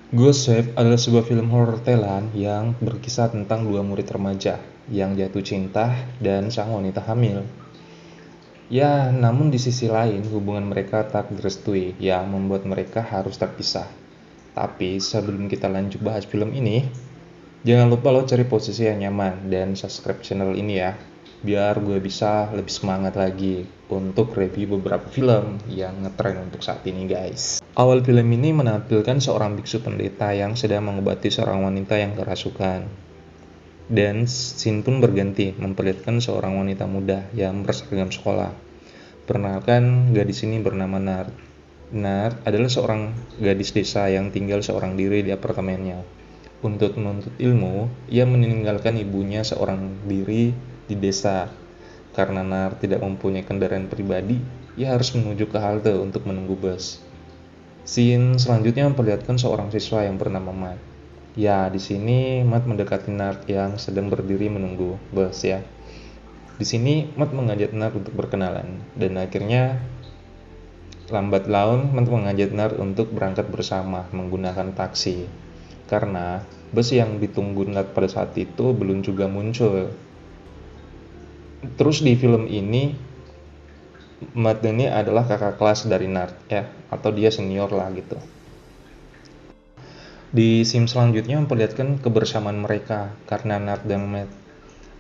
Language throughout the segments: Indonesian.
Ghost Wave adalah sebuah film horor Thailand yang berkisah tentang dua murid remaja yang jatuh cinta dan sang wanita hamil. Ya, namun di sisi lain hubungan mereka tak direstui yang membuat mereka harus terpisah. Tapi sebelum kita lanjut bahas film ini, jangan lupa lo cari posisi yang nyaman dan subscribe channel ini ya, biar gue bisa lebih semangat lagi untuk review beberapa film yang ngetrend untuk saat ini guys. Awal film ini menampilkan seorang biksu pendeta yang sedang mengobati seorang wanita yang kerasukan. Dan scene pun berganti, memperlihatkan seorang wanita muda yang berseragam sekolah. Perkenalkan, gadis ini bernama Nart. Nart adalah seorang gadis desa yang tinggal seorang diri di apartemennya. Untuk menuntut ilmu, ia meninggalkan ibunya seorang diri di desa. Karena Nart tidak mempunyai kendaraan pribadi, ia harus menuju ke halte untuk menunggu bus. Scene selanjutnya memperlihatkan seorang siswa yang bernama Matt. Ya, di sini Matt mendekati Nart yang sedang berdiri menunggu bus ya. Di sini Matt mengajak Nart untuk berkenalan dan akhirnya lambat laun Matt mengajak Nart untuk berangkat bersama menggunakan taksi. Karena bus yang ditunggu Nart pada saat itu belum juga muncul. Terus di film ini Matt ini adalah kakak kelas dari Nart ya, atau dia senior lah gitu. Di scene selanjutnya memperlihatkan kebersamaan mereka karena Nart dan Matt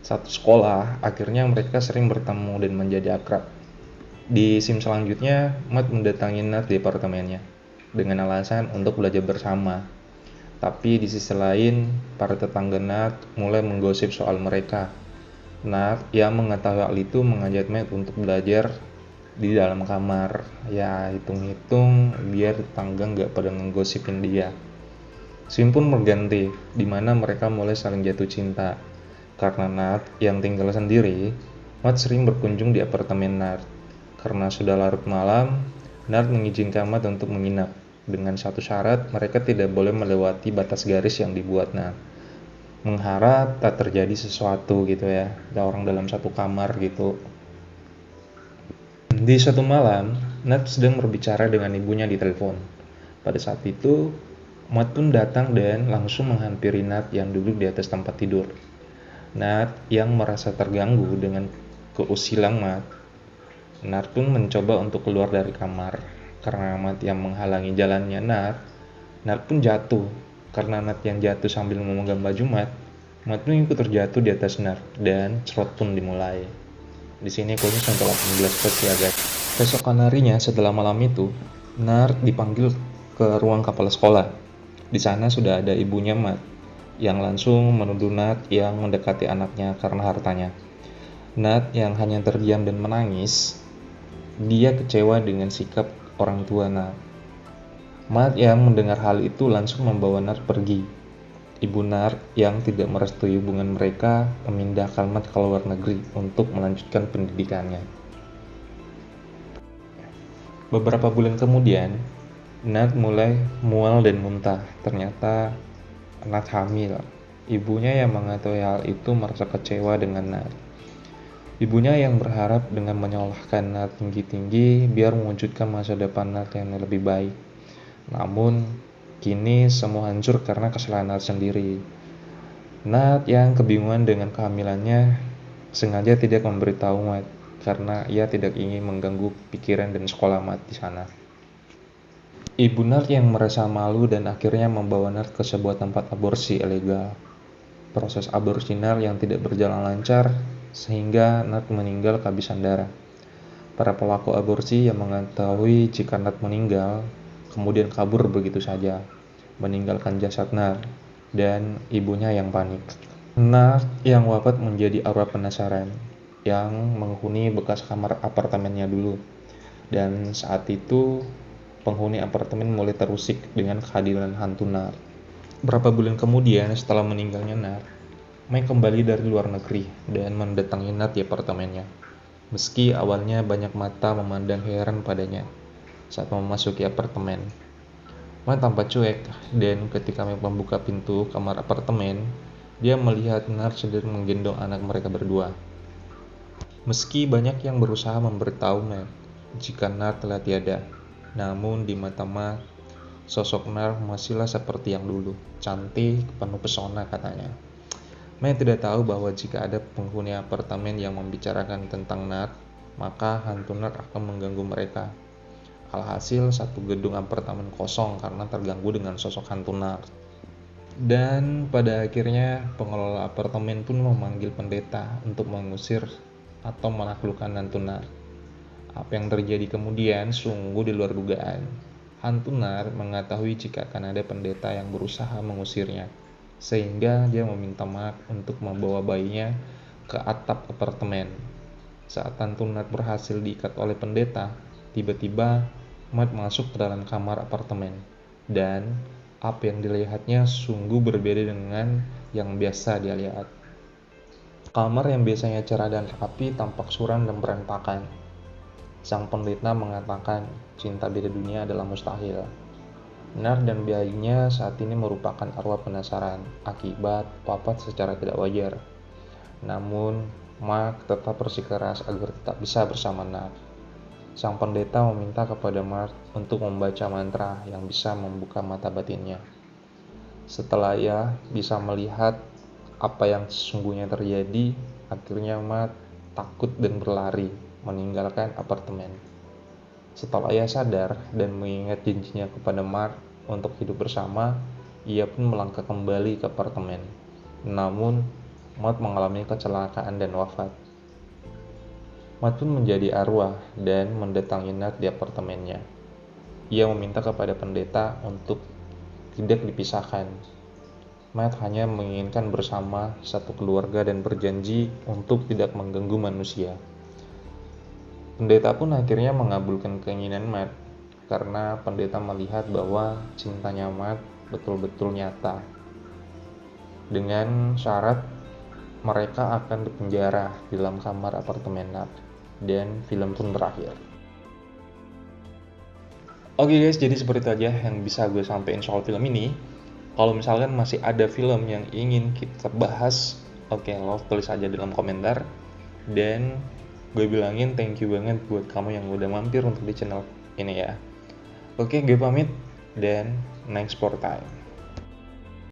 satu sekolah, akhirnya mereka sering bertemu dan menjadi akrab. Di scene selanjutnya, Matt mendatangi Nart di apartemennya dengan alasan untuk belajar bersama. Tapi di sisi lain, para tetangga Nart mulai menggosip soal mereka. Nart yang mengetahui hal itu mengajak Matt untuk belajar di dalam kamar. Ya, hitung-hitung biar tetangga nggak pada menggosipin dia. Scene pun berganti, di mana mereka mulai saling jatuh cinta. Karena Nart yang tinggal sendiri, Matt sering berkunjung di apartemen Nart. Karena sudah larut malam, Nart mengizinkan Matt untuk menginap. Dengan satu syarat, mereka tidak boleh melewati batas garis yang dibuat Nart. Mengharap tak terjadi sesuatu gitu ya, ada orang dalam satu kamar gitu. Di satu malam, Nart sedang berbicara dengan ibunya di telepon. Pada saat itu, Matt pun datang dan langsung menghampiri Nart yang duduk di atas tempat tidur. Nart yang merasa terganggu dengan keusilan Matt. Nart pun mencoba untuk keluar dari kamar. Karena Matt yang menghalangi jalannya Nart pun jatuh. Karena Nart yang jatuh sambil memegang baju Matt pun ikut terjatuh di atas Nart dan cerot pun dimulai. Di sini khusus untuk 18 plus ya guys. Keesokan harinya setelah malam itu, Nart dipanggil ke ruang kepala sekolah. Di sana sudah ada ibunya Matt yang langsung menuduh Nat yang mendekati anaknya karena hartanya. Nat yang hanya terdiam dan menangis, dia kecewa dengan sikap orang tua Nat. Matt yang mendengar hal itu langsung membawa Nat pergi. Ibu Nat yang tidak merestui hubungan mereka memindahkan Matt ke luar negeri untuk melanjutkan pendidikannya. Beberapa bulan kemudian, Nat mulai mual dan muntah. Ternyata Nat hamil. Ibunya yang mengetahui hal itu merasa kecewa dengan Nat. Ibunya yang berharap dengan menyalahkan Nat tinggi-tinggi biar mewujudkan masa depan Nat yang lebih baik. Namun, kini semua hancur karena kesalahan Nat sendiri. Nat yang kebingungan dengan kehamilannya sengaja tidak memberitahu Matt karena ia tidak ingin mengganggu pikiran dan sekolah Matt di sana. Ibu Nart yang merasa malu dan akhirnya membawa Nart ke sebuah tempat aborsi ilegal. Proses aborsi Nart yang tidak berjalan lancar sehingga Nart meninggal kehabisan darah. Para pelaku aborsi yang mengetahui jika Nart meninggal kemudian kabur begitu saja, meninggalkan jasad Nart dan ibunya yang panik. Nart yang wafat menjadi aura penasaran yang menghuni bekas kamar apartemennya dulu. Dan saat itu penghuni apartemen mulai terusik dengan kehadiran hantu Nart. Berapa bulan kemudian setelah meninggalnya Nart, Mike kembali dari luar negeri dan mendatangi Nart di apartemennya. Meski awalnya banyak mata memandang heran padanya saat memasuki apartemen. Mike tampak cuek dan ketika Mike membuka pintu kamar apartemen, dia melihat Nart sedang menggendong anak mereka berdua. Meski banyak yang berusaha memberitahu Mike jika Nart telah tiada, namun di mata Matt, Sosok Nar masihlah seperti yang dulu, cantik, penuh pesona katanya. Matt tidak tahu bahwa jika ada penghuni apartemen yang membicarakan tentang Nar, maka hantu Nar akan mengganggu mereka. Alhasil, satu gedung apartemen kosong karena terganggu dengan sosok hantu Nar. Dan pada akhirnya, pengelola apartemen pun memanggil pendeta untuk mengusir atau menaklukkan hantu Nar. Apa yang terjadi kemudian sungguh di luar dugaan. Hantu Nar mengetahui jika akan ada pendeta yang berusaha mengusirnya, sehingga dia meminta Matt untuk membawa bayinya ke atap apartemen. Saat hantu Nar berhasil diikat oleh pendeta, tiba-tiba Matt masuk ke dalam kamar apartemen, dan apa yang dilihatnya sungguh berbeda dengan yang biasa dia lihat. Kamar yang biasanya cerah dan rapi tampak suram dan berantakan. Sang pendeta mengatakan cinta beda dunia adalah mustahil. Nar dan bayinya saat ini merupakan arwah penasaran akibat papat secara tidak wajar. Namun, Mark tetap bersikeras agar tetap bisa bersama Nar. Sang pendeta meminta kepada Mark untuk membaca mantra yang bisa membuka mata batinnya. Setelah ia bisa melihat apa yang sesungguhnya terjadi, akhirnya Mark takut dan berlari meninggalkan apartemen. Setelah ia sadar dan mengingat janjinya kepada Mark untuk hidup bersama, ia pun melangkah kembali ke apartemen. Namun, Matt mengalami kecelakaan dan wafat. Matt pun menjadi arwah dan mendatangi Nat di apartemennya. Ia meminta kepada pendeta untuk tidak dipisahkan. Matt hanya menginginkan bersama satu keluarga dan berjanji untuk tidak mengganggu manusia. Pendeta pun akhirnya mengabulkan keinginan Matt karena pendeta melihat bahwa cintanya Matt betul-betul nyata. Dengan syarat mereka akan dipenjara di dalam kamar apartemen Matt, dan film pun berakhir. Oke guys, jadi seperti itu aja yang bisa gue sampaikan soal film ini. Kalau misalkan masih ada film yang ingin kita bahas, oke, lo tulis aja dalam komentar. Dan gue bilangin thank you banget buat kamu yang udah mampir untuk di channel ini ya. Oke, gue pamit dan next for time.